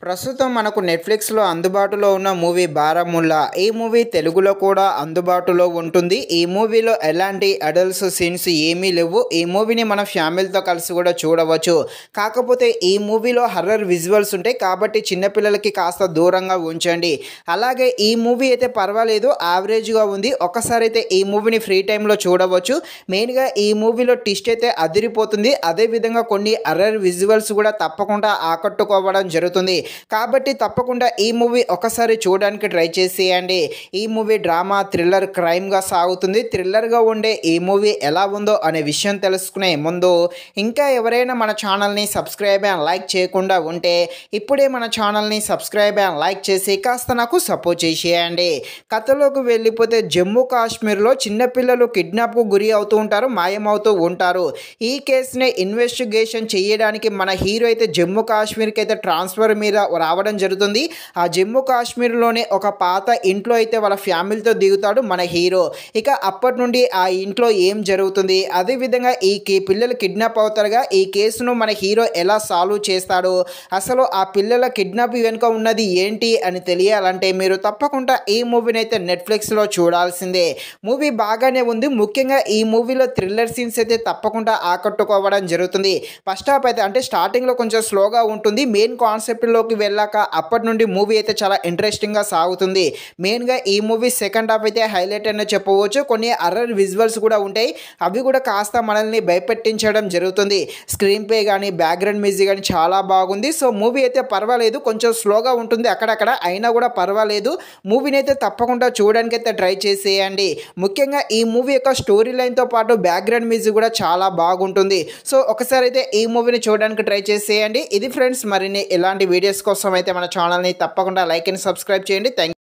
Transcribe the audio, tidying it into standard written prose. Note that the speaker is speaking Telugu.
ప్రస్తుతం మనకు నెట్‌ఫ్లిక్స్‌లో అందుబాటులో ఉన్న మూవీ 'బారాముల్లా'. ఈ మూవీ తెలుగులో కూడా అందుబాటులో ఉంటుంది. ఈ మూవీలో ఎలాంటి అడల్ట్స్ సీన్స్ ఏమీ లేవు. ఈ మూవీని మన ఫ్యామిలీతో కలిసి కూడా చూడవచ్చు. కాకపోతే ఈ మూవీలో హర్రర్ విజువల్స్ ఉంటాయి. కాబట్టి చిన్న పిల్లలకి కాస్త దూరంగా ఉంచండి. అలాగే ఈ మూవీ అయితే పర్వాలేదు, యావరేజ్‌గా ఉంది. ఒక్కసారి అయితే ఈ మూవీని ఫ్రీ టైమ్‌లో చూడవచ్చు. మెయిన్‌గా ఈ మూవీలో ట్విస్ట్ అయితే అదిరిపోతుంది. అదేవిధంగా కొన్ని హర్రర్ విజువల్స్ కూడా తప్పకుండా ఆకట్టుకోవడం జరుగుతుంది. కాబట్టి తప్పకుండా ఈ మూవీ ఒకసారి చూడడానికి ట్రై చేసేయండి. ఈ మూవీ డ్రామా, థ్రిల్లర్, క్రైమ్‌గా సాగుతుంది. థ్రిల్లర్‌గా ఉండే ఈ మూవీ ఎలా ఉందో అనే విషయం తెలుసుకునే ముందు ఇంకా ఎవరైనా మన ఛానల్‌ని సబ్స్క్రైబ్ అండ్ లైక్ చేయకుండా ఉంటే ఇప్పుడే మన ఛానల్‌ని సబ్స్క్రైబ్ అండ్ లైక్ చేసి కాస్త నాకు సపోర్ట్ చేసేయండి. కథలోకి వెళ్ళిపోతే జమ్మూ కాశ్మీర్‌లో చిన్నపిల్లలు కిడ్నాప్‌కు గురి అవుతూ ఉంటారు, మాయమవుతూ ఉంటారు. ఈ కేసుని ఇన్వెస్టిగేషన్ చేయడానికి మన హీరో అయితే జమ్మూ కాశ్మీర్‌కి అయితే ట్రాన్స్ఫర్ మీద రావడం జరుగుతుంది. ఆ జమ్మూ కాశ్మీర్‌లోనే ఒక పాత ఇంట్లో అయితే వాళ్ళ ఫ్యామిలీతో దిగుతాడు మన హీరో. ఇక అప్పటి నుండి ఆ ఇంట్లో ఏం జరుగుతుంది, అదేవిధంగా ఈ పిల్లలు కిడ్నాప్ అవుతారుగా, ఈ కేసును మన హీరో ఎలా సాల్వ్ చేస్తాడు, అసలు ఆ పిల్లల కిడ్నాప్ వెనుక ఉన్నది ఏంటి అని తెలియాలంటే మీరు తప్పకుండా ఈ మూవీని అయితే నెట్‌ఫ్లిక్స్‌లో చూడాల్సిందే. మూవీ బాగానే ఉంది. ముఖ్యంగా ఈ మూవీలో థ్రిల్లర్ సీన్స్ అయితే తప్పకుండా ఆకట్టుకోవడం జరుగుతుంది. ఫస్ట్ హాఫ్ అయితే అంటే స్టార్టింగ్‌లో కొంచెం స్లోగా ఉంటుంది. మెయిన్ కాన్సెప్ట్‌లోకి వెళ్ళాక అప్పటి నుండి మూవీ అయితే చాలా ఇంట్రెస్టింగ్‌గా సాగుతుంది. మెయిన్‌గా ఈ మూవీ సెకండ్ హాఫ్ అయితే హైలైట్ అని చెప్పవచ్చు. కొన్ని హర్రర్ విజువల్స్ కూడా ఉంటాయి. అవి కూడా కాస్త మనల్ని భయపెట్టించడం జరుగుతుంది. స్క్రీన్ ప్లే కానీ, బ్యాక్‌గ్రౌండ్ మ్యూజిక్ కానీ చాలా బాగుంది. సో మూవీ అయితే పర్వాలేదు, కొంచెం స్లోగా ఉంటుంది అక్కడక్కడ, అయినా కూడా పర్వాలేదు. మూవీని అయితే తప్పకుండా చూడడానికి అయితే ట్రై చేసేయండి. ముఖ్యంగా ఈ మూవీ యొక్క స్టోరీ లైన్‌తో పాటు బ్యాక్‌గ్రౌండ్ మ్యూజిక్ కూడా చాలా బాగుంటుంది. సో ఒకసారి అయితే ఈ మూవీని చూడడానికి ట్రై చేసేయండి. ఇది ఫ్రెండ్స్, మరిన్ని ఇలాంటి వీడియోస్ కోసం అయితే మన ఛానల్‌ని తప్పకుండా లైక్ అండ్ సబ్స్క్రైబ్ చేయండి. థాంక్